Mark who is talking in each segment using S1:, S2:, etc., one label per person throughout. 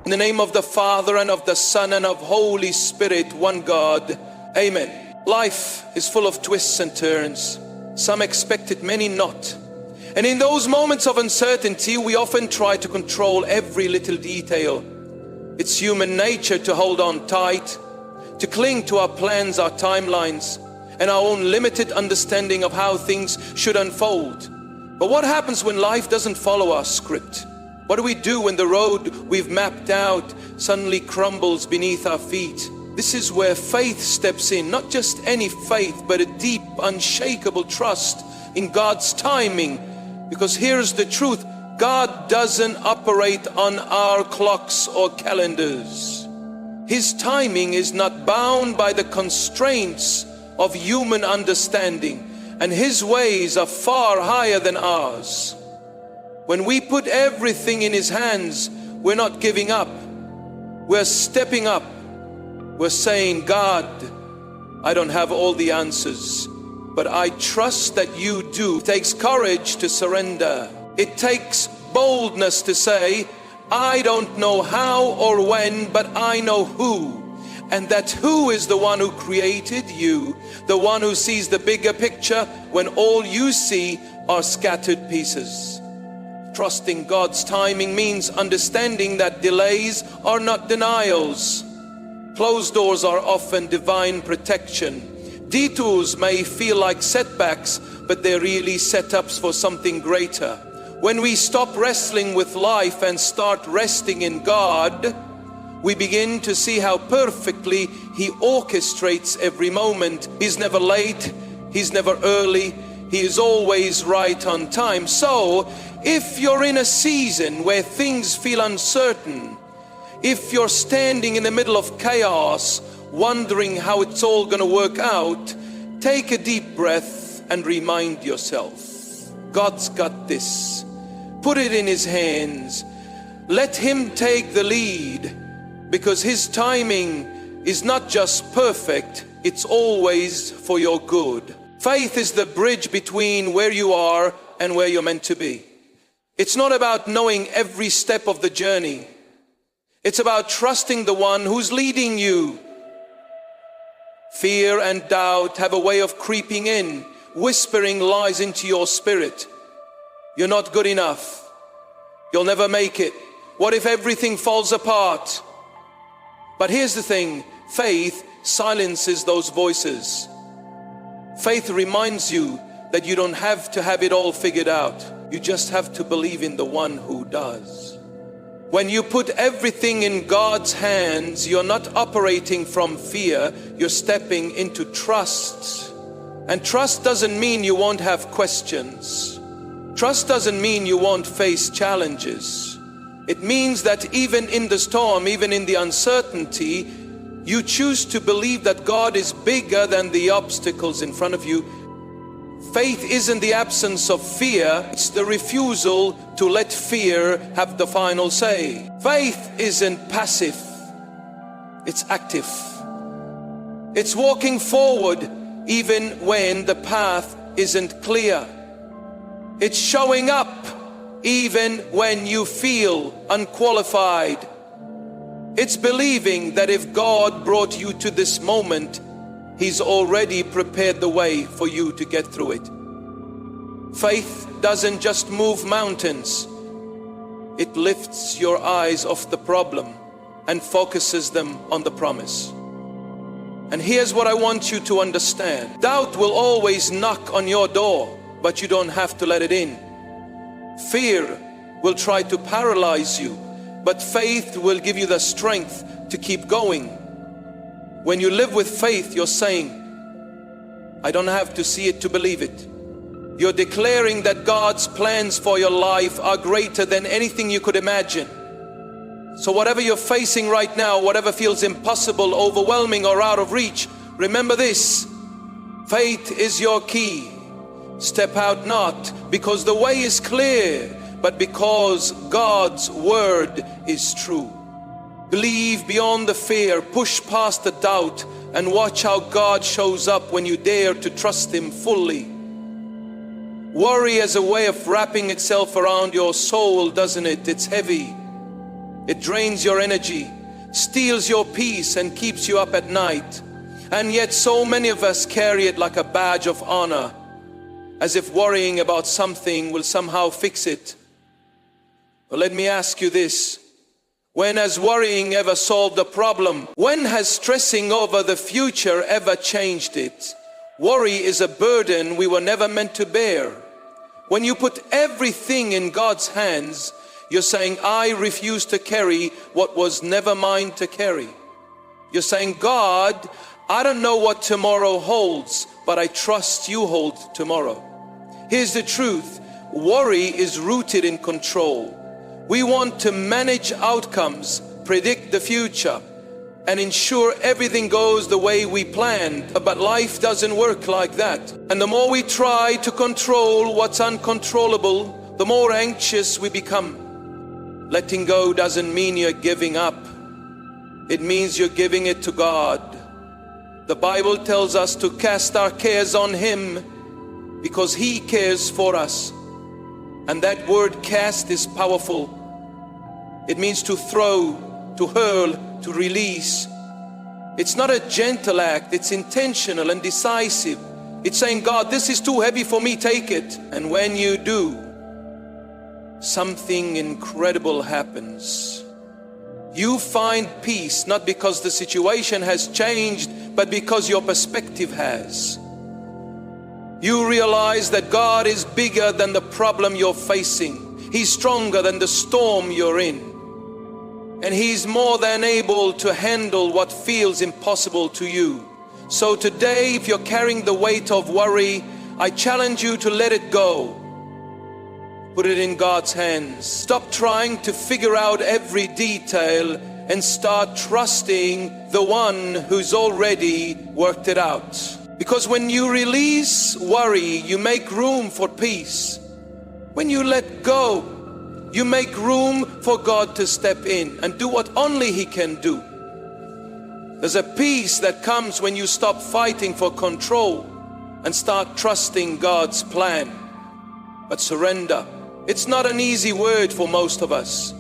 S1: In the name of the Father, and of the Son, and of Holy Spirit, one God. Amen. Life is full of twists and turns. Some expect it, many not. And in those moments of uncertainty, we often try to control every little detail. It's human nature to hold on tight, to cling to our plans, our timelines, and our own limited understanding of how things should unfold. But what happens when life doesn't follow our script? What do we do when the road we've mapped out suddenly crumbles beneath our feet? This is where faith steps in, not just any faith, but a deep, unshakable trust in God's timing. Because here's the truth, God doesn't operate on our clocks or calendars. His timing is not bound by the constraints of human understanding, and His ways are far higher than ours. When we put everything in His hands, we're not giving up. We're stepping up. We're saying, God, I don't have all the answers, but I trust that you do. It takes courage to surrender. It takes boldness to say, I don't know how or when, but I know who. And that who is the one who created you, the one who sees the bigger picture when all you see are scattered pieces. Trusting God's timing means understanding that delays are not denials. Closed doors are often divine protection. Detours may feel like setbacks, but they're really setups for something greater. When we stop wrestling with life and start resting in God, we begin to see how perfectly He orchestrates every moment. He's never late, He's never early, He is always right on time. So, if you're in a season where things feel uncertain, if you're standing in the middle of chaos, wondering how it's all going to work out, take a deep breath and remind yourself, God's got this. Put it in His hands. Let Him take the lead, because His timing is not just perfect, it's always for your good. Faith is the bridge between where you are and where you're meant to be. It's not about knowing every step of the journey. It's about trusting the one who's leading you. Fear and doubt have a way of creeping in, whispering lies into your spirit. You're not good enough. You'll never make it. What if everything falls apart? But here's the thing, faith silences those voices. Faith reminds you that you don't have to have it all figured out. You just have to believe in the one who does. When you put everything in God's hands, you're not operating from fear, you're stepping into trust. And trust doesn't mean you won't have questions. Trust doesn't mean you won't face challenges. It means that even in the storm, even in the uncertainty, you choose to believe that God is bigger than the obstacles in front of you. Faith isn't the absence of fear, it's the refusal to let fear have the final say. Faith isn't passive, it's active. It's walking forward even when the path isn't clear. It's showing up even when you feel unqualified. It's believing that if God brought you to this moment, He's already prepared the way for you to get through it. Faith doesn't just move mountains. It lifts your eyes off the problem and focuses them on the promise. And here's what I want you to understand. Doubt will always knock on your door, but you don't have to let it in. Fear will try to paralyze you, but faith will give you the strength to keep going. When you live with faith, you're saying, I don't have to see it to believe it. You're declaring that God's plans for your life are greater than anything you could imagine. So whatever you're facing right now, whatever feels impossible, overwhelming, or out of reach, remember this: faith is your key. Step out not because the way is clear, but because God's word is true. Believe beyond the fear, push past the doubt, and watch how God shows up when you dare to trust Him fully. Worry has a way of wrapping itself around your soul, doesn't it? It's heavy. It drains your energy, steals your peace, and keeps you up at night. And yet so many of us carry it like a badge of honor, as if worrying about something will somehow fix it. But let me ask you this. When has worrying ever solved a problem? When has stressing over the future ever changed it? Worry is a burden we were never meant to bear. When you put everything in God's hands, you're saying, I refuse to carry what was never mine to carry. You're saying, God, I don't know what tomorrow holds, but I trust you hold tomorrow. Here's the truth. Worry is rooted in control. We want to manage outcomes, predict the future, and ensure everything goes the way we planned. But life doesn't work like that. And the more we try to control what's uncontrollable, the more anxious we become. Letting go doesn't mean you're giving up. It means you're giving it to God. The Bible tells us to cast our cares on Him because He cares for us. And that word cast is powerful. It means to throw, to hurl, to release. It's not a gentle act, it's intentional and decisive. It's saying, God, this is too heavy for me, take it. And when you do, something incredible happens. You find peace, not because the situation has changed, but because your perspective has. You realize that God is bigger than the problem you're facing. He's stronger than the storm you're in. And He's more than able to handle what feels impossible to you. So today, if you're carrying the weight of worry, I challenge you to let it go. Put it in God's hands. Stop trying to figure out every detail and start trusting the one who's already worked it out. Because when you release worry, you make room for peace. When you let go, you make room for God to step in and do what only He can do. There's a peace that comes when you stop fighting for control and start trusting God's plan. But surrender, it's not an easy word for most of us.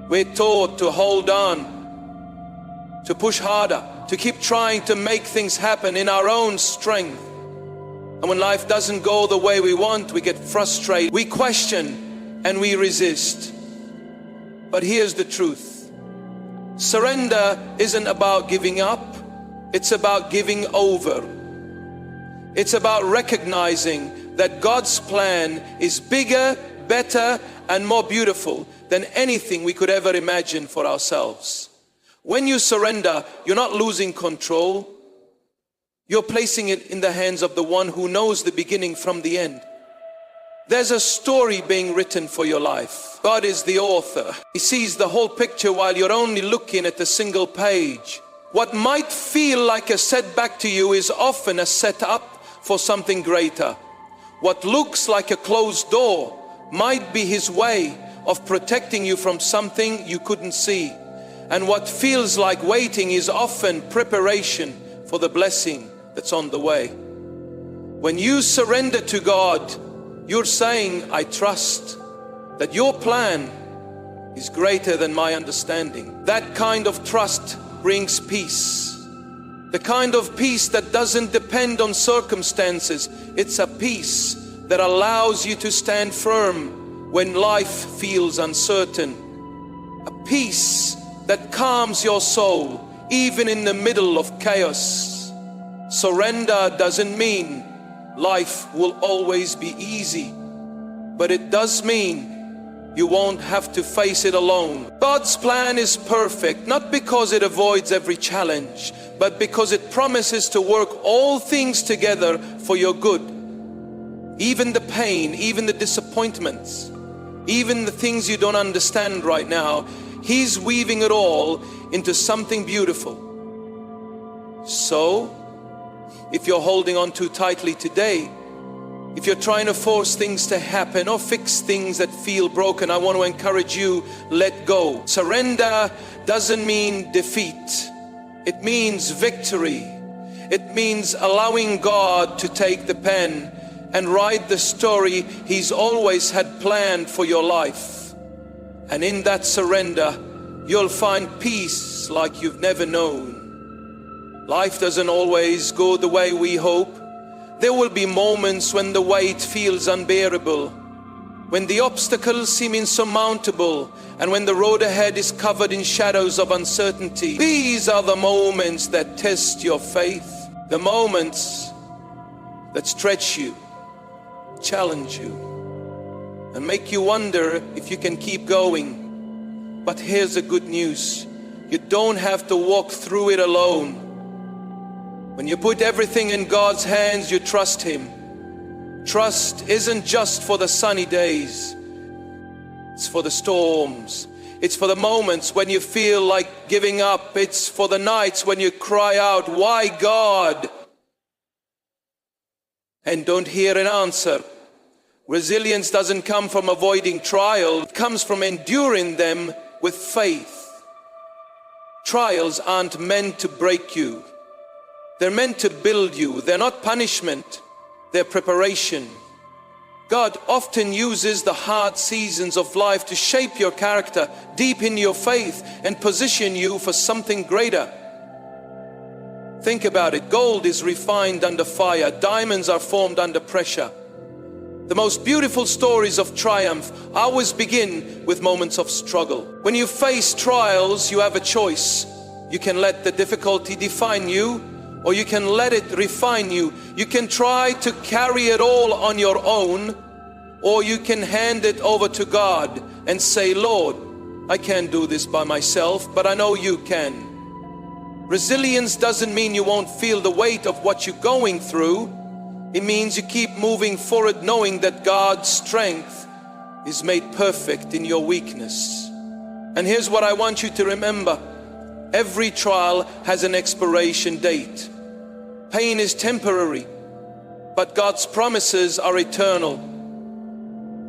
S1: We're taught to hold on, to push harder, to keep trying to make things happen in our own strength. And when life doesn't go the way we want, we get frustrated, we question, and we resist. But here's the truth. Surrender isn't about giving up, it's about giving over. It's about recognizing that God's plan is bigger, better, and more beautiful than anything we could ever imagine for ourselves. When you surrender, you're not losing control. You're placing it in the hands of the one who knows the beginning from the end. There's a story being written for your life. God is the author. He sees the whole picture while you're only looking at a single page. What might feel like a setback to you is often a setup for something greater. What looks like a closed door might be His way of protecting you from something you couldn't see. And what feels like waiting is often preparation for the blessing that's on the way. When you surrender to God, you're saying, I trust that your plan is greater than my understanding. That kind of trust brings peace. The kind of peace that doesn't depend on circumstances. It's a peace that allows you to stand firm when life feels uncertain. A peace that calms your soul, even in the middle of chaos. Surrender doesn't mean life will always be easy, but it does mean you won't have to face it alone. God's plan is perfect, not because it avoids every challenge, but because it promises to work all things together for your good. Even the pain, even the disappointments, even the things you don't understand right now, He's weaving it all into something beautiful. So, if you're holding on too tightly today, if you're trying to force things to happen or fix things that feel broken, I want to encourage you, let go. Surrender doesn't mean defeat. It means victory. It means allowing God to take the pen and write the story He's always had planned for your life. And in that surrender, you'll find peace like you've never known. Life doesn't always go the way we hope. There will be moments when the weight feels unbearable, when the obstacles seem insurmountable, and when the road ahead is covered in shadows of uncertainty. These are the moments that test your faith, the moments that stretch you, challenge you, and make you wonder if you can keep going. But here's the good news. You don't have to walk through it alone. When you put everything in God's hands, you trust Him. Trust isn't just for the sunny days. It's for the storms. It's for the moments when you feel like giving up. It's for the nights when you cry out, "Why, God?" and don't hear an answer. Resilience doesn't come from avoiding trials. It comes from enduring them with faith. Trials aren't meant to break you. They're meant to build you. They're not punishment. They're preparation. God often uses the hard seasons of life to shape your character, deepen your faith, and position you for something greater. Think about it. Gold is refined under fire. Diamonds are formed under pressure. The most beautiful stories of triumph always begin with moments of struggle. When you face trials, you have a choice. You can let the difficulty define you, or you can let it refine you. You can try to carry it all on your own, or you can hand it over to God and say, "Lord, I can't do this by myself, but I know you can." Resilience doesn't mean you won't feel the weight of what you're going through. It means you keep moving forward knowing that God's strength is made perfect in your weakness. And here's what I want you to remember. Every trial has an expiration date. Pain is temporary, but God's promises are eternal.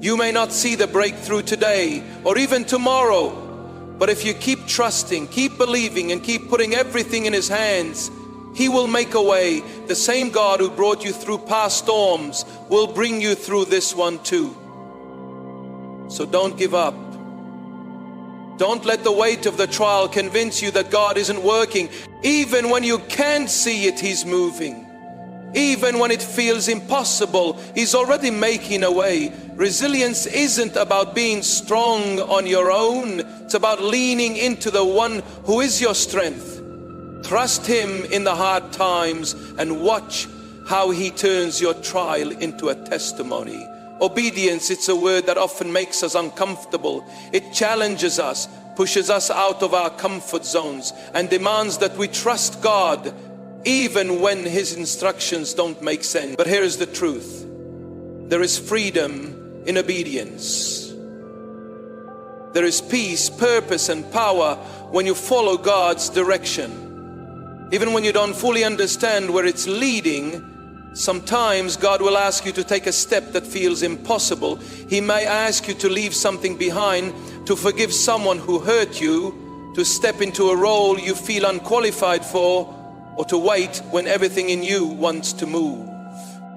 S1: You may not see the breakthrough today or even tomorrow, but if you keep trusting, keep believing, and keep putting everything in His hands, He will make a way. The same God who brought you through past storms will bring you through this one too. So don't give up. Don't let the weight of the trial convince you that God isn't working. Even when you can't see it, He's moving. Even when it feels impossible, He's already making a way. Resilience isn't about being strong on your own. It's about leaning into the one who is your strength. Trust Him in the hard times and watch how He turns your trial into a testimony. Obedience, it's a word that often makes us uncomfortable. It challenges us, pushes us out of our comfort zones, and demands that we trust God even when His instructions don't make sense. But here is the truth. There is freedom in obedience. There is peace, purpose, and power when you follow God's direction. Even when you don't fully understand where it's leading, sometimes God will ask you to take a step that feels impossible. He may ask you to leave something behind, to forgive someone who hurt you, to step into a role you feel unqualified for, or to wait when everything in you wants to move.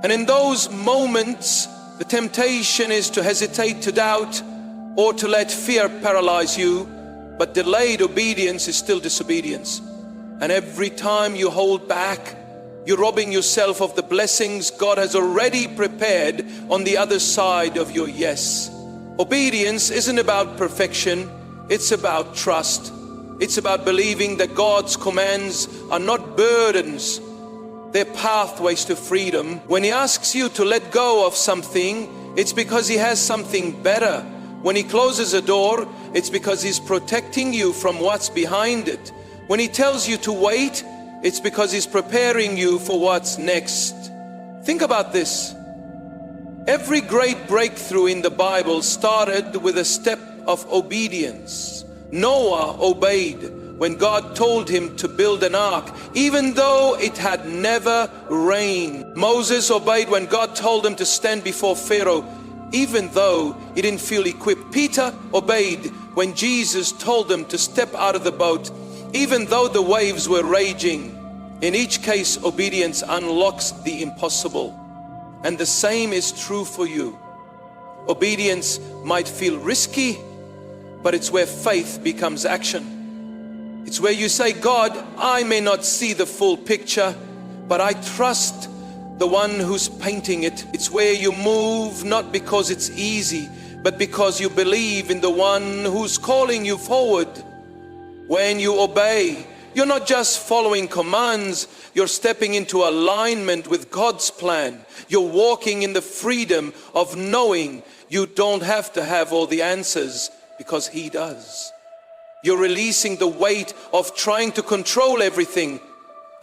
S1: And in those moments, the temptation is to hesitate, to doubt, or to let fear paralyze you. But delayed obedience is still disobedience. And every time you hold back, you're robbing yourself of the blessings God has already prepared on the other side of your yes. Obedience isn't about perfection, it's about trust. It's about believing that God's commands are not burdens, they're pathways to freedom. When He asks you to let go of something, it's because He has something better. When He closes a door, it's because He's protecting you from what's behind it. When He tells you to wait, it's because He's preparing you for what's next. Think about this. Every great breakthrough in the Bible started with a step of obedience. Noah obeyed when God told him to build an ark, even though it had never rained. Moses obeyed when God told him to stand before Pharaoh, even though he didn't feel equipped. Peter obeyed when Jesus told him to step out of the boat, Even though the waves were raging, in each case obedience unlocks the impossible. And the same is true for you. Obedience might feel risky, but it's where faith becomes action. It's where you say, God, I may not see the full picture, but I trust the one who's painting it. It's where you move not because it's easy, but because you believe in the one who's calling you forward. When you obey, you're not just following commands, you're stepping into alignment with God's plan. You're walking in the freedom of knowing you don't have to have all the answers because He does. You're releasing the weight of trying to control everything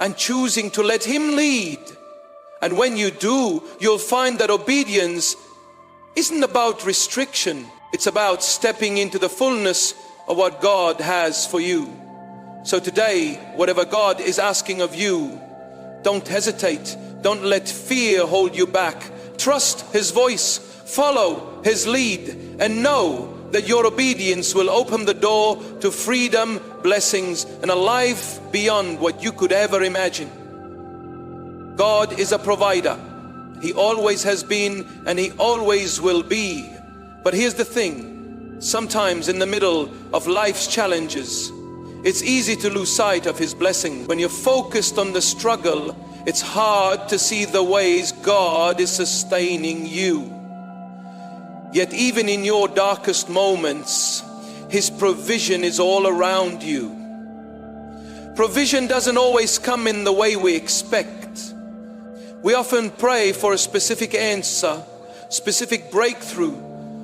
S1: and choosing to let Him lead. And when you do, you'll find that obedience isn't about restriction. It's about stepping into the fullness of what God has for you. So today, whatever God is asking of you, don't hesitate. Don't let fear hold you back. Trust His voice, follow His lead, and know that your obedience will open the door to freedom, blessings, and a life beyond what you could ever imagine. God is a provider. He always has been, and He always will be. But here's the thing, sometimes in the middle of life's challenges, it's easy to lose sight of His blessing. When you're focused on the struggle, it's hard to see the ways God is sustaining you. Yet even in your darkest moments, His provision is all around you. Provision doesn't always come in the way we expect. We often pray for a specific answer, specific breakthrough,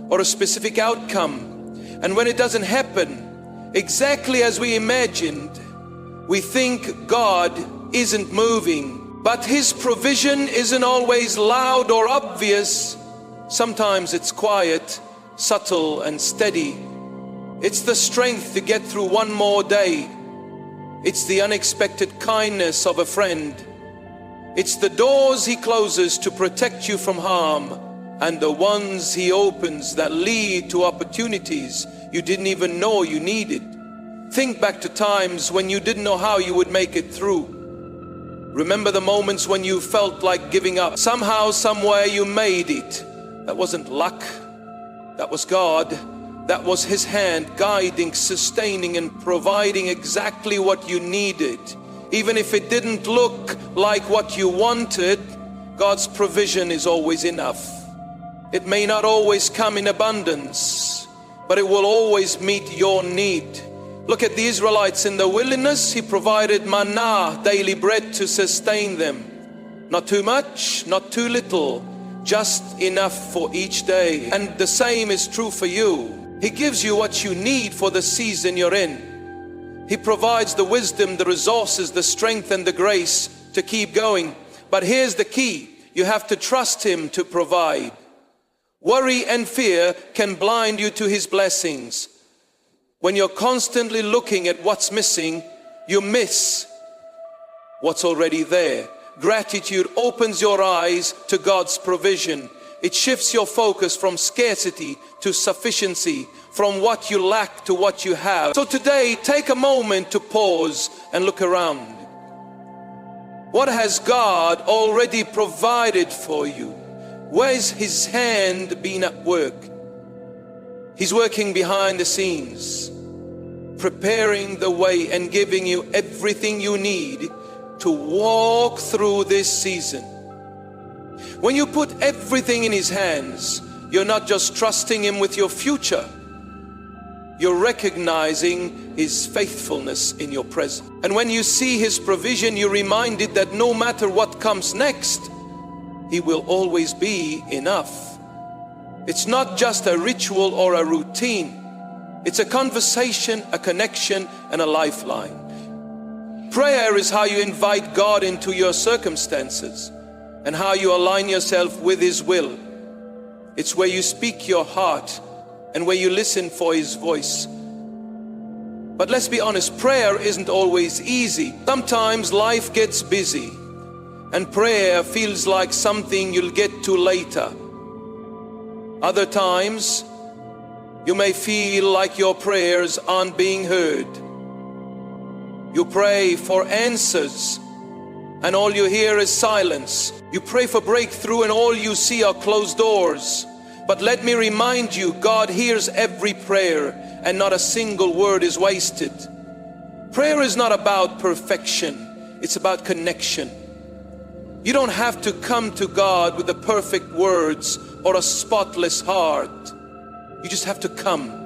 S1: or a specific outcome. And when it doesn't happen exactly as we imagined, we think God isn't moving. But His provision isn't always loud or obvious. Sometimes it's quiet, subtle, and steady. It's the strength to get through one more day. It's the unexpected kindness of a friend. It's the doors He closes to protect you from harm, and the ones He opens that lead to opportunities you didn't even know you needed. Think back to times when you didn't know how you would make it through. Remember the moments when you felt like giving up. Somehow, somewhere you made it. That wasn't luck. That was God. That was His hand guiding, sustaining, and providing exactly what you needed. Even if it didn't look like what you wanted, God's provision is always enough. It may not always come in abundance, but it will always meet your need. Look at the Israelites in the wilderness. He provided manna, daily bread, to sustain them. Not too much, not too little, just enough for each day. And the same is true for you. He gives you what you need for the season you're in. He provides the wisdom, the resources, the strength, and the grace to keep going. But here's the key. You have to trust Him to provide. Worry and fear can blind you to His blessings. When you're constantly looking at what's missing, you miss what's already there. Gratitude opens your eyes to God's provision. It shifts your focus from scarcity to sufficiency, from what you lack to what you have. So today, take a moment to pause and look around. What has God already provided for you? Where's His hand been at work? He's working behind the scenes, preparing the way and giving you everything you need to walk through this season. When you put everything in His hands, you're not just trusting Him with your future, you're recognizing His faithfulness in your present. And when you see His provision, you're reminded that no matter what comes next, He will always be enough. It's not just a ritual or a routine. It's a conversation, a connection, and a lifeline. Prayer is how you invite God into your circumstances and how you align yourself with His will. It's where you speak your heart and where you listen for His voice. But let's be honest, prayer isn't always easy. Sometimes life gets busy and prayer feels like something you'll get to later. Other times, you may feel like your prayers aren't being heard. You pray for answers, and all you hear is silence. You pray for breakthrough, and all you see are closed doors. But let me remind you, God hears every prayer, and not a single word is wasted. Prayer is not about perfection, it's about connection. You don't have to come to God with the perfect words or a spotless heart. You just have to come.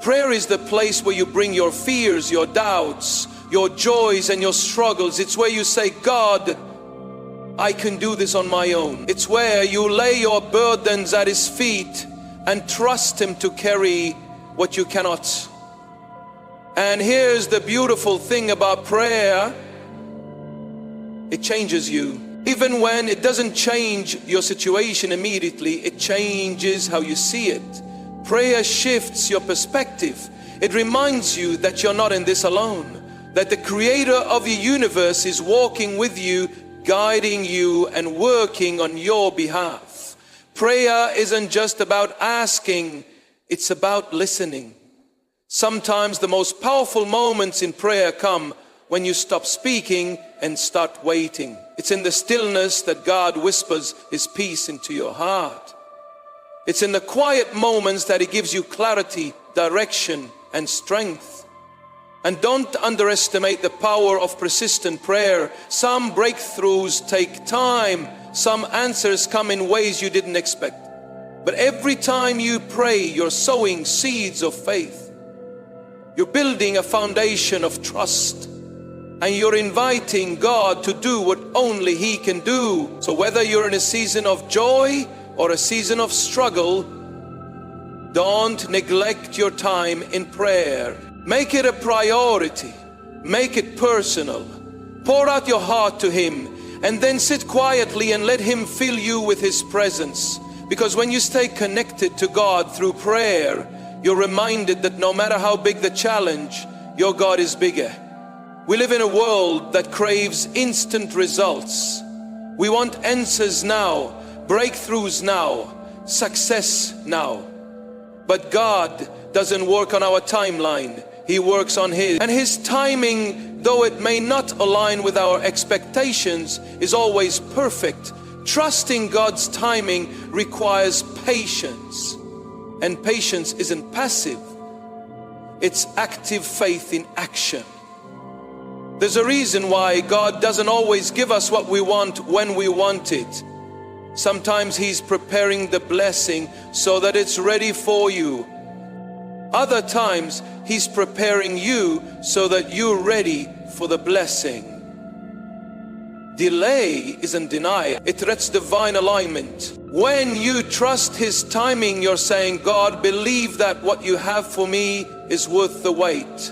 S1: Prayer is the place where you bring your fears, your doubts, your joys and your struggles. It's where you say, God, I can do this on my own. It's where you lay your burdens at His feet and trust Him to carry what you cannot. And here's the beautiful thing about prayer. It changes you. Even when it doesn't change your situation immediately, it changes how you see it. Prayer shifts your perspective. It reminds you that you're not in this alone, that the Creator of the universe is walking with you, guiding you and working on your behalf. Prayer isn't just about asking, it's about listening. Sometimes the most powerful moments in prayer come when you stop speaking and start waiting. It's in the stillness that God whispers His peace into your heart. It's in the quiet moments that He gives you clarity, direction, and strength. And don't underestimate the power of persistent prayer. Some breakthroughs take time. Some answers come in ways you didn't expect. But every time you pray, you're sowing seeds of faith. You're building a foundation of trust. And you're inviting God to do what only He can do. So whether you're in a season of joy or a season of struggle, don't neglect your time in prayer. Make it a priority. Make it personal. Pour out your heart to Him, and then sit quietly and let Him fill you with His presence. Because when you stay connected to God through prayer, you're reminded that no matter how big the challenge, your God is bigger. We live in a world that craves instant results. We want answers now, breakthroughs now, success now. But God doesn't work on our timeline. He works on His. And His timing, though it may not align with our expectations, is always perfect. Trusting God's timing requires patience. And patience isn't passive. It's active faith in action. There's a reason why God doesn't always give us what we want when we want it. Sometimes He's preparing the blessing so that it's ready for you. Other times He's preparing you so that you're ready for the blessing. Delay isn't denial. It threats divine alignment. When you trust His timing, you're saying, God, believe that what you have for me is worth the wait.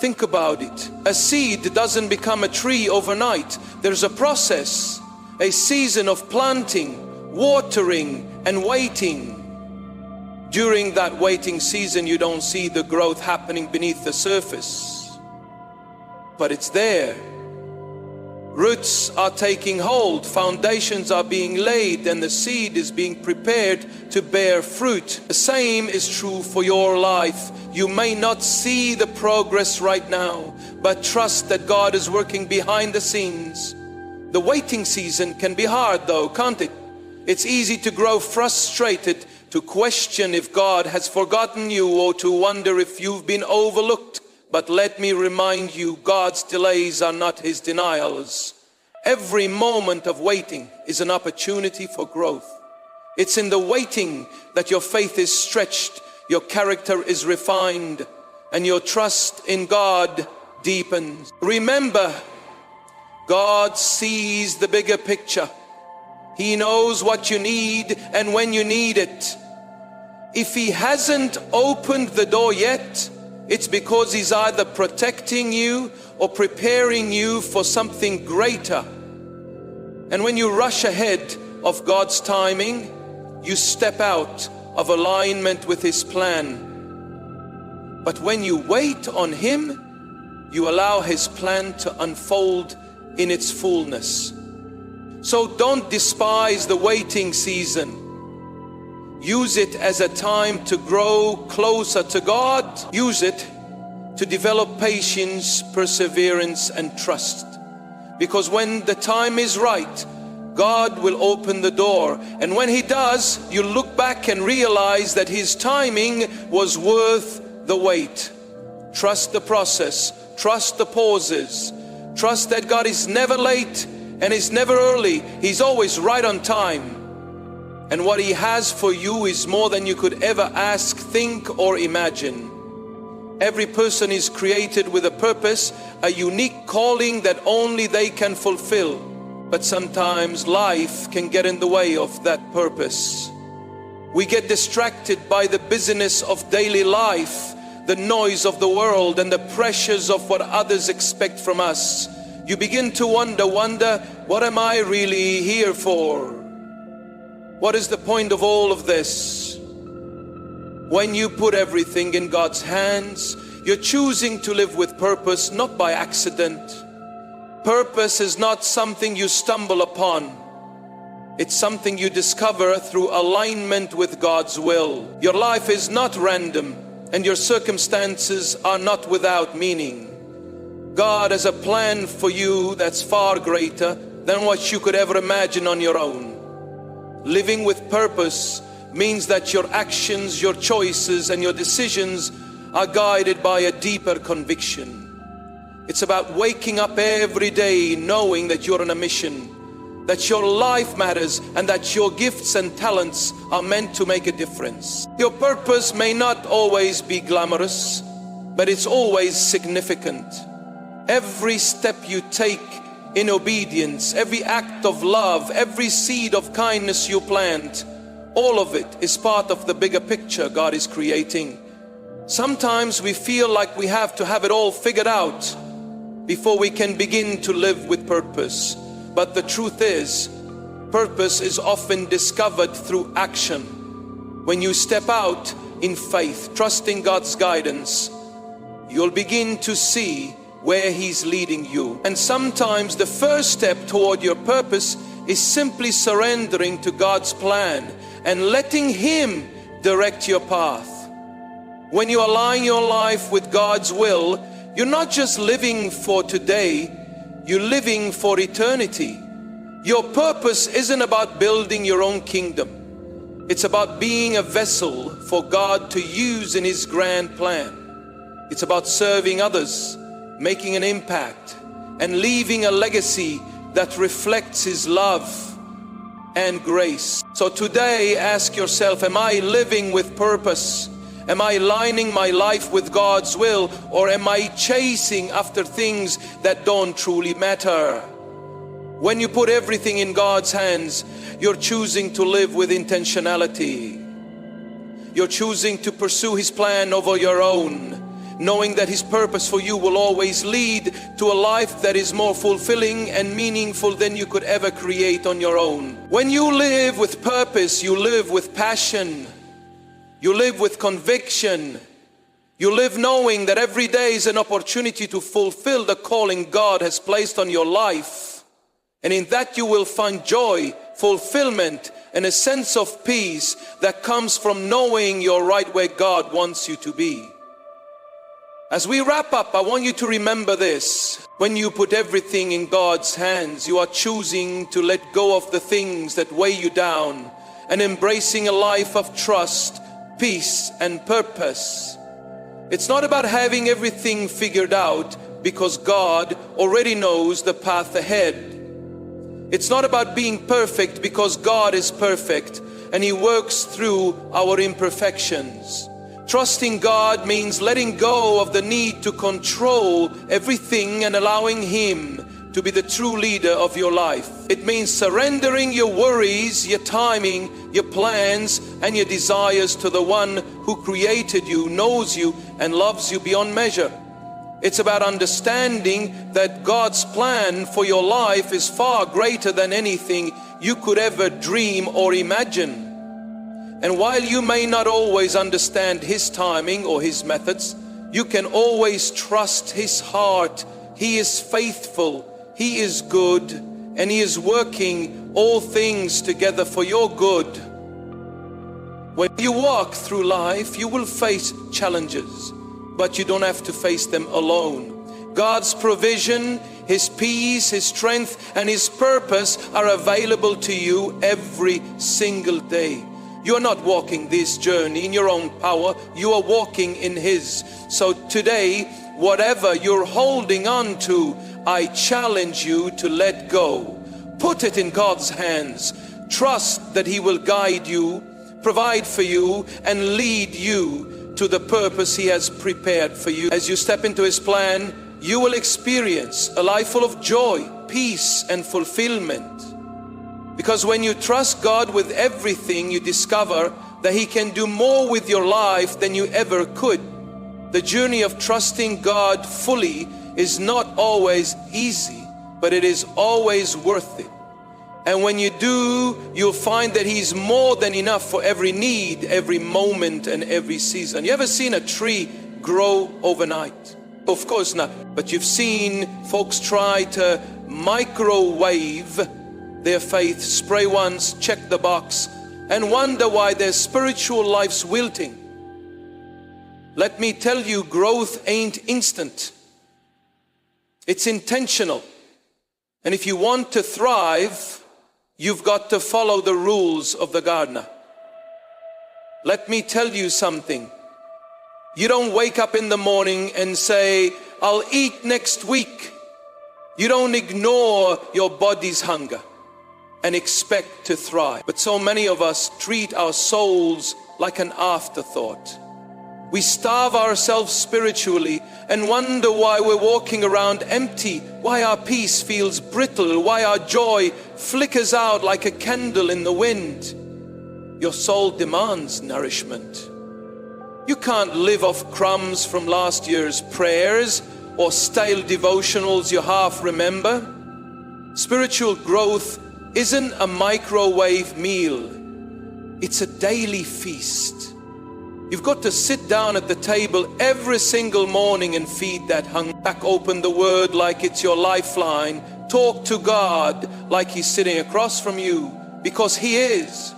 S1: Think about it. A seed doesn't become a tree overnight. There's a process, a season of planting, watering, and waiting. During that waiting season, you don't see the growth happening beneath the surface, but it's there. Roots are taking hold, foundations are being laid, and the seed is being prepared to bear fruit. The same is true for your life. You may not see the progress right now, but trust that God is working behind the scenes. The waiting season can be hard though, can't it? It's easy to grow frustrated, to question if God has forgotten you, or to wonder if you've been overlooked. But let me remind you, God's delays are not His denials. Every moment of waiting is an opportunity for growth. It's in the waiting that your faith is stretched, your character is refined, and your trust in God deepens. Remember, God sees the bigger picture. He knows what you need and when you need it. If He hasn't opened the door yet, it's because He's either protecting you or preparing you for something greater. And when you rush ahead of God's timing, you step out of alignment with His plan. But when you wait on Him, you allow His plan to unfold in its fullness. So don't despise the waiting season. Use it as a time to grow closer to God. Use it to develop patience, perseverance, and trust. Because when the time is right, God will open the door. And when He does, you look back and realize that His timing was worth the wait. Trust the process. Trust the pauses. Trust that God is never late and is never early. He's always right on time. And what He has for you is more than you could ever ask, think, or imagine. Every person is created with a purpose, a unique calling that only they can fulfill. But sometimes life can get in the way of that purpose. We get distracted by the busyness of daily life, the noise of the world, and the pressures of what others expect from us. You begin to wonder, what am I really here for? What is the point of all of this? When you put everything in God's hands, you're choosing to live with purpose, not by accident. Purpose is not something you stumble upon. It's something you discover through alignment with God's will. Your life is not random, and your circumstances are not without meaning. God has a plan for you that's far greater than what you could ever imagine on your own. Living with purpose means that your actions, your choices, and your decisions are guided by a deeper conviction. It's about waking up every day knowing that you're on a mission, that your life matters, and that your gifts and talents are meant to make a difference. Your purpose may not always be glamorous, but it's always significant. Every step you take in obedience, every act of love, every seed of kindness you plant, all of it is part of the bigger picture God is creating. Sometimes we feel like we have to have it all figured out before we can begin to live with purpose. But the truth is, purpose is often discovered through action. When you step out in faith, trusting God's guidance, you'll begin to see where He's leading you. And sometimes the first step toward your purpose is simply surrendering to God's plan and letting Him direct your path. When you align your life with God's will, you're not just living for today, you're living for eternity. Your purpose isn't about building your own kingdom. It's about being a vessel for God to use in His grand plan. It's about serving others, making an impact, and leaving a legacy that reflects His love and grace. So today, ask yourself, am I living with purpose? Am I aligning my life with God's will, or am I chasing after things that don't truly matter? When you put everything in God's hands, you're choosing to live with intentionality. You're choosing to pursue His plan over your own, knowing that His purpose for you will always lead to a life that is more fulfilling and meaningful than you could ever create on your own. When you live with purpose, you live with passion. You live with conviction. You live knowing that every day is an opportunity to fulfill the calling God has placed on your life. And in that you will find joy, fulfillment, and a sense of peace that comes from knowing you're right where God wants you to be. As we wrap up, I want you to remember this. When you put everything in God's hands, you are choosing to let go of the things that weigh you down and embracing a life of trust, peace, and purpose. It's not about having everything figured out, because God already knows the path ahead. It's not about being perfect, because God is perfect and He works through our imperfections. Trusting God means letting go of the need to control everything and allowing Him to be the true leader of your life. It means surrendering your worries, your timing, your plans, and your desires to the one who created you, knows you, and loves you beyond measure. It's about understanding that God's plan for your life is far greater than anything you could ever dream or imagine. And while you may not always understand His timing or His methods, you can always trust His heart. He is faithful, He is good, and He is working all things together for your good. When you walk through life, you will face challenges. but you don't have to face them alone. God's provision, His peace, His strength, and His purpose are available to you every single day. You are not walking this journey in your own power. You are walking in His. So today, whatever you're holding on to, I challenge you to let go. Put it in God's hands. Trust that He will guide you, provide for you, and lead you to the purpose He has prepared for you. As you step into His plan, you will experience a life full of joy, peace, and fulfillment. Because when you trust God with everything, you discover that He can do more with your life than you ever could. The journey of trusting God fully is not always easy, but it is always worth it. And when you do, you'll find that He's more than enough for every need, every moment, and every season. You ever seen a tree grow overnight? Of course not. But you've seen folks try to microwave their faith, spray once, check the box, and wonder why their spiritual life's wilting. Let me tell you, growth ain't instant. It's intentional. And if you want to thrive, you've got to follow the rules of the gardener. Let me tell you something. You don't wake up in the morning and say, I'll eat next week. You don't ignore your body's hunger and expect to thrive. But so many of us treat our souls like an afterthought. We starve ourselves spiritually and wonder why we're walking around empty, why our peace feels brittle, why our joy flickers out like a candle in the wind. Your soul demands nourishment. You can't live off crumbs from last year's prayers or stale devotionals you half remember. Spiritual growth isn't a microwave meal. It's a daily feast. You've got to sit down at the table every single morning and feed that hunger. Crack open the Word like it's your lifeline. Talk to God like He's sitting across from you, because He is.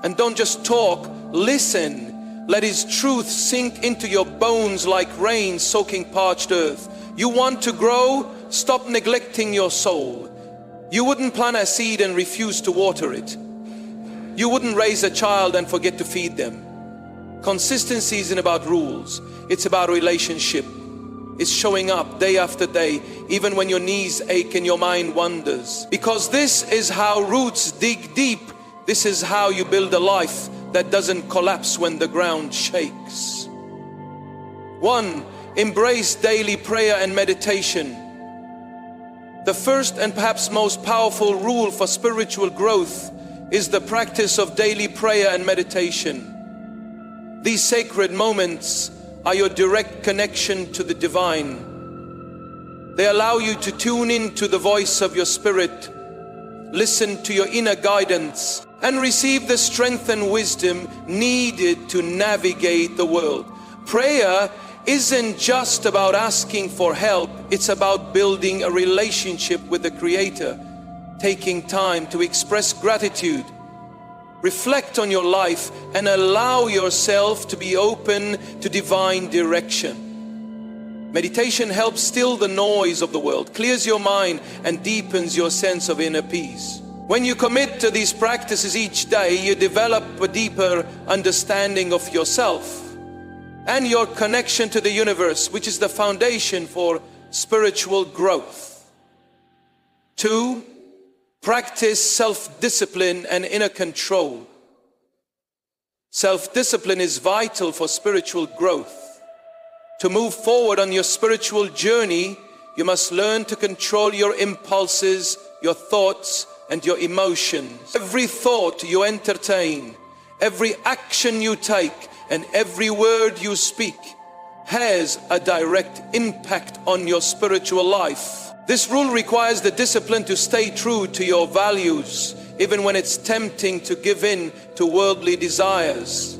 S1: And don't just talk, listen. Let His truth sink into your bones like rain soaking parched earth. You want to grow? Stop neglecting your soul. You wouldn't plant a seed and refuse to water it. You wouldn't raise a child and forget to feed them. Consistency isn't about rules. It's about relationship. It's showing up day after day, even when your knees ache and your mind wanders. Because this is how roots dig deep. This is how you build a life that doesn't collapse when the ground shakes. 1, embrace daily prayer and meditation. The first and perhaps most powerful rule for spiritual growth is the practice of daily prayer and meditation. These sacred moments are your direct connection to the divine. They allow you to tune in to the voice of your spirit, listen to your inner guidance, and receive the strength and wisdom needed to navigate the world. Prayer isn't just about asking for help, it's about building a relationship with the Creator, taking time to express gratitude, reflect on your life, and allow yourself to be open to divine direction. Meditation helps still the noise of the world, clears your mind, and deepens your sense of inner peace. When you commit to these practices each day, you develop a deeper understanding of yourself and your connection to the universe, which is the foundation for spiritual growth. 2, practice self-discipline and inner control. Self-discipline is vital for spiritual growth. To move forward on your spiritual journey, you must learn to control your impulses, your thoughts, and your emotions. Every thought you entertain, every action you take, and every word you speak has a direct impact on your spiritual life. This rule requires the discipline to stay true to your values, even when it's tempting to give in to worldly desires.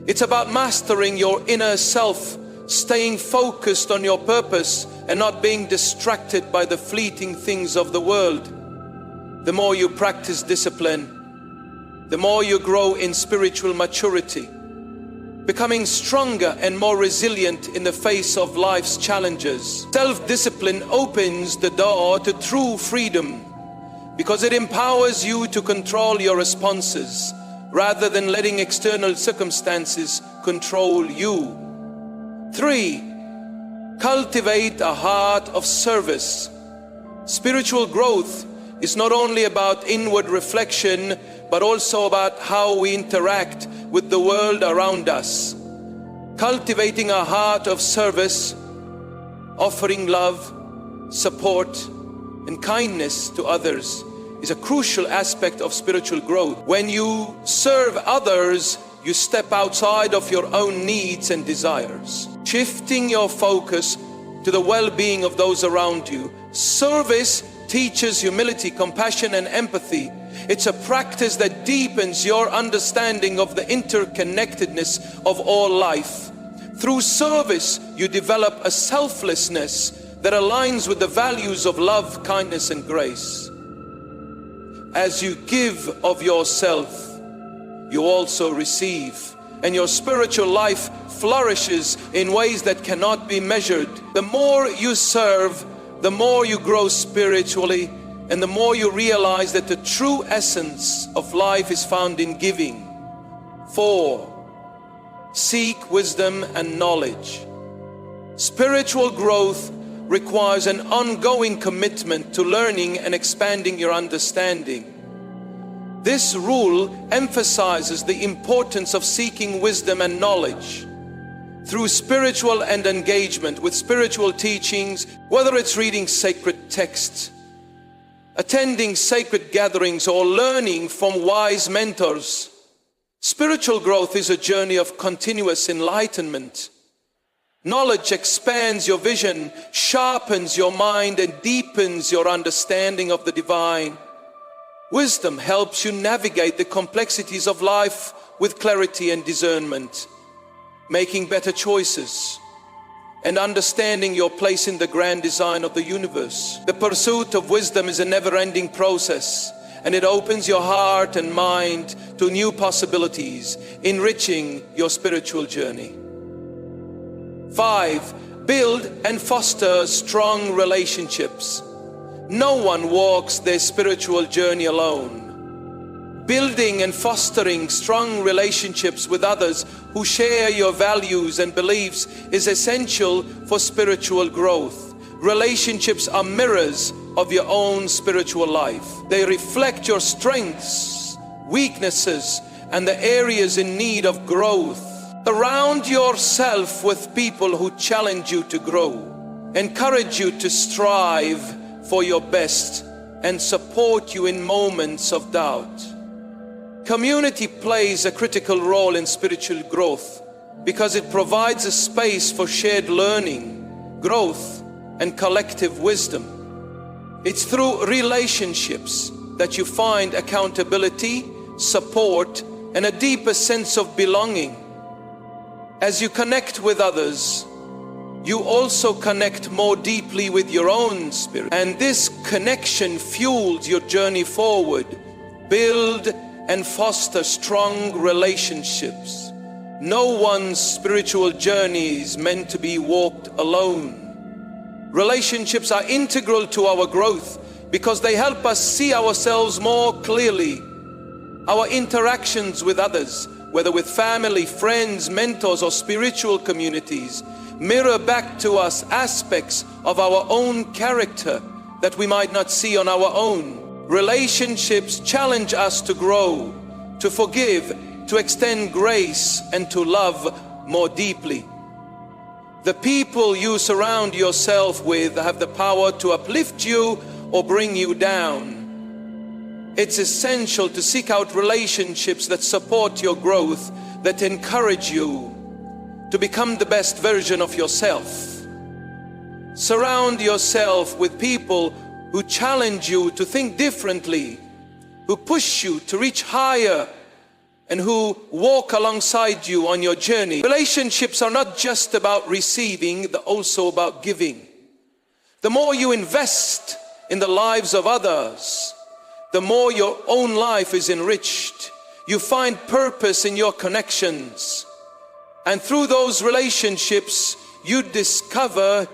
S1: It's about mastering your inner self, staying focused on your purpose and not being distracted by the fleeting things of the world. The more you practice discipline, the more you grow in spiritual maturity. becoming stronger and more resilient in the face of life's challenges. Self-discipline opens the door to true freedom because it empowers you to control your responses rather than letting external circumstances control you. 3. Cultivate a heart of service. Spiritual growth is not only about inward reflection, but also about how we interact with the world around us. Cultivating a heart of service, offering love, support, and kindness to others is a crucial aspect of spiritual growth. When you serve others, you step outside of your own needs and desires, shifting your focus to the well-being of those around you. Service teaches humility, compassion, and empathy. It's a practice that deepens your understanding of the interconnectedness of all life. Through service, you develop a selflessness that aligns with the values of love, kindness, and grace. As you give of yourself, you also receive, and your spiritual life flourishes in ways that cannot be measured. The more you serve, the more you grow spiritually, and the more you realize that the true essence of life is found in giving. 4. Seek wisdom and knowledge. Spiritual growth requires an ongoing commitment to learning and expanding your understanding. This rule emphasizes the importance of seeking wisdom and knowledge through spiritual and engagement with spiritual teachings, whether it's reading sacred texts, attending sacred gatherings, or learning from wise mentors. Spiritual growth is a journey of continuous enlightenment. Knowledge expands your vision, sharpens your mind, and deepens your understanding of the divine. Wisdom helps you navigate the complexities of life with clarity and discernment, making better choices and understanding your place in the grand design of the universe. The pursuit of wisdom is a never-ending process, and it opens your heart and mind to new possibilities, enriching your spiritual journey. 5. Build and foster strong relationships. No one walks their spiritual journey alone. Building and fostering strong relationships with others who share your values and beliefs is essential for spiritual growth. Relationships are mirrors of your own spiritual life. They reflect your strengths, weaknesses, and the areas in need of growth. Surround yourself with people who challenge you to grow, encourage you to strive for your best, and support you in moments of doubt. Community plays a critical role in spiritual growth because it provides a space for shared learning, growth, and collective wisdom. It's through relationships that you find accountability, support, and a deeper sense of belonging. As you connect with others, you also connect more deeply with your own spirit. And this connection fuels your journey forward. Build and foster strong relationships. No one's spiritual journey is meant to be walked alone. Relationships are integral to our growth because they help us see ourselves more clearly. Our interactions with others, whether with family, friends, mentors, or spiritual communities, mirror back to us aspects of our own character that we might not see on our own. Relationships challenge us to grow, to forgive, to extend grace, and to love more deeply. The people you surround yourself with have the power to uplift you or bring you down. It's essential to seek out relationships that support your growth, that encourage you to become the best version of yourself. Surround yourself with people who challenge you to think differently, who push you to reach higher, and who walk alongside you on your journey. Relationships are not just about receiving, they're also about giving. The more you invest in the lives of others, the more your own life is enriched. You find purpose in your connections, And through those relationships, you discover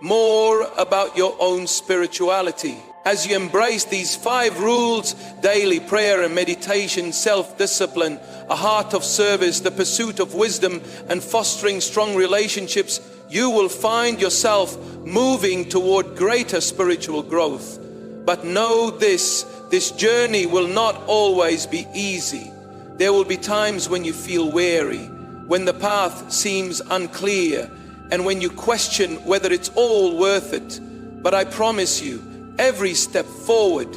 S1: more about your own spirituality. As you embrace these 5 rules: daily prayer and meditation, self-discipline, a heart of service, the pursuit of wisdom, and fostering strong relationships, you will find yourself moving toward greater spiritual growth. But know this journey will not always be easy. There will be times when you feel weary, when the path seems unclear, and when you question whether it's all worth it. But I promise you, every step forward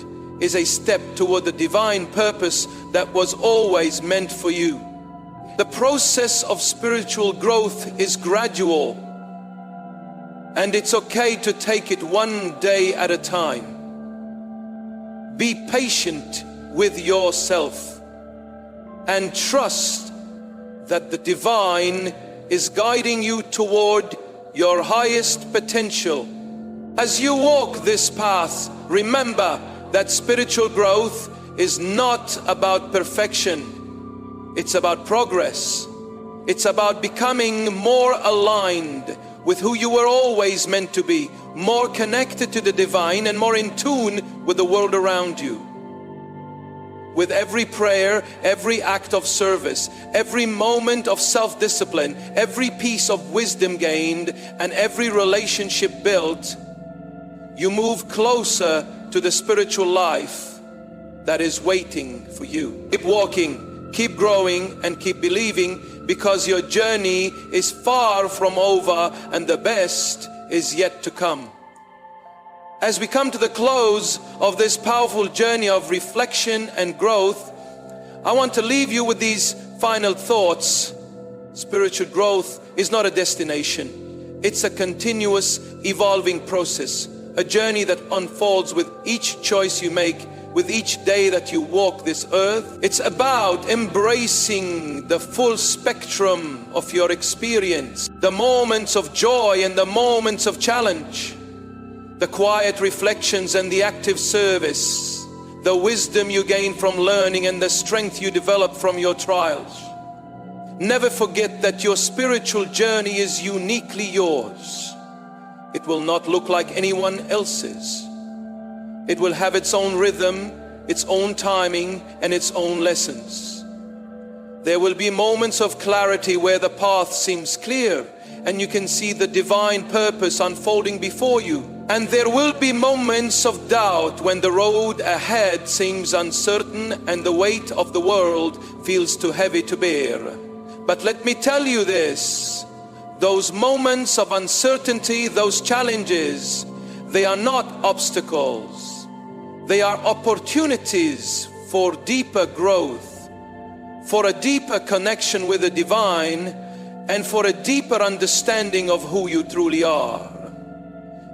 S1: is a step toward the divine purpose that was always meant for you. The process of spiritual growth is gradual, and it's okay to take it one day at a time. Be patient with yourself and trust that the divine is guiding you toward your highest potential. As you walk this path, remember that spiritual growth is not about perfection. It's about progress. It's about becoming more aligned with who you were always meant to be, more connected to the divine and more in tune with the world around you. With every prayer, every act of service, every moment of self-discipline, every piece of wisdom gained, and every relationship built, you move closer to the spiritual life that is waiting for you. Keep walking, keep growing, and keep believing, because your journey is far from over and the best is yet to come. As we come to the close of this powerful journey of reflection and growth, I want to leave you with these final thoughts. Spiritual growth is not a destination. It's a continuous evolving process, a journey that unfolds with each choice you make, with each day that you walk this earth. It's about embracing the full spectrum of your experience, the moments of joy and the moments of challenge, the quiet reflections and the active service, the wisdom you gain from learning and the strength you develop from your trials. Never forget that your spiritual journey is uniquely yours. It will not look like anyone else's. It will have its own rhythm, its own timing, and its own lessons. There will be moments of clarity where the path seems clear and you can see the divine purpose unfolding before you. And there will be moments of doubt when the road ahead seems uncertain and the weight of the world feels too heavy to bear. But let me tell you this, those moments of uncertainty, those challenges, they are not obstacles. They are opportunities for deeper growth, for a deeper connection with the divine, and for a deeper understanding of who you truly are.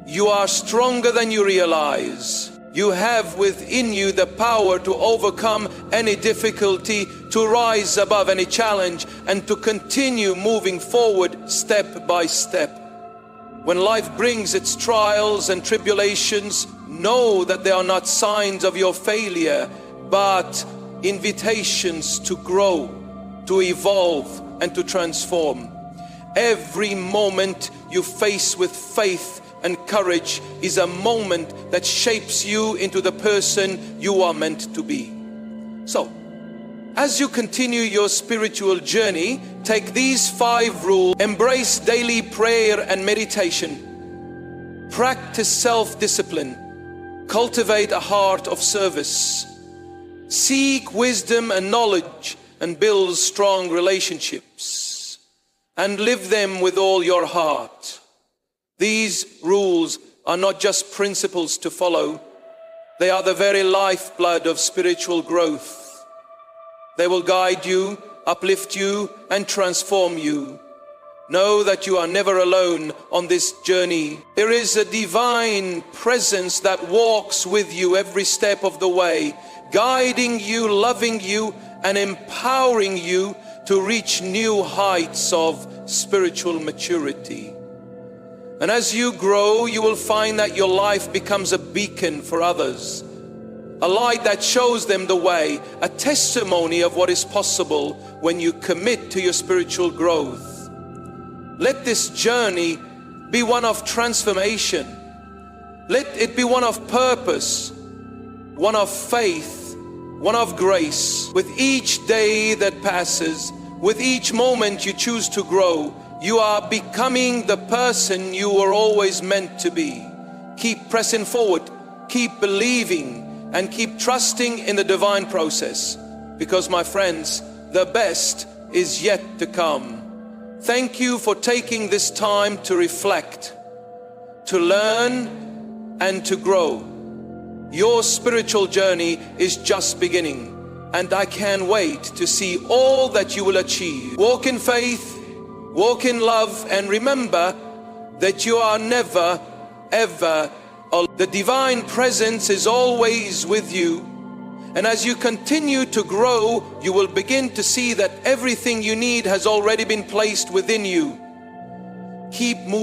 S1: You are stronger than you realize. You have within you the power to overcome any difficulty, to rise above any challenge, and to continue moving forward step by step. When life brings its trials and tribulations, know that they are not signs of your failure, but invitations to grow, to evolve, and to transform. Every moment you face with faith and courage is a moment that shapes you into the person you are meant to be. So, as you continue your spiritual journey, take these 5 rules. Embrace daily prayer and meditation. Practice self-discipline. Cultivate a heart of service. Seek wisdom and knowledge and build strong relationships. And live them with all your heart. These rules are not just principles to follow. They are the very lifeblood of spiritual growth. They will guide you, uplift you, and transform you. Know that you are never alone on this journey. There is a divine presence that walks with you every step of the way, guiding you, loving you, and empowering you to reach new heights of spiritual maturity. And as you grow, you will find that your life becomes a beacon for others, a light that shows them the way, a testimony of what is possible when you commit to your spiritual growth. Let this journey be one of transformation. Let it be one of purpose, one of faith, one of grace. With each day that passes, with each moment you choose to grow, you are becoming the person you were always meant to be. Keep pressing forward, keep believing, and keep trusting in the divine process. Because my friends, the best is yet to come. Thank you for taking this time to reflect, to learn, and to grow. Your spiritual journey is just beginning, and I can't wait to see all that you will achieve. Walk in faith, walk in love, and remember that you are never, ever alone. The divine presence is always with you. And as you continue to grow, you will begin to see that everything you need has already been placed within you. Keep moving.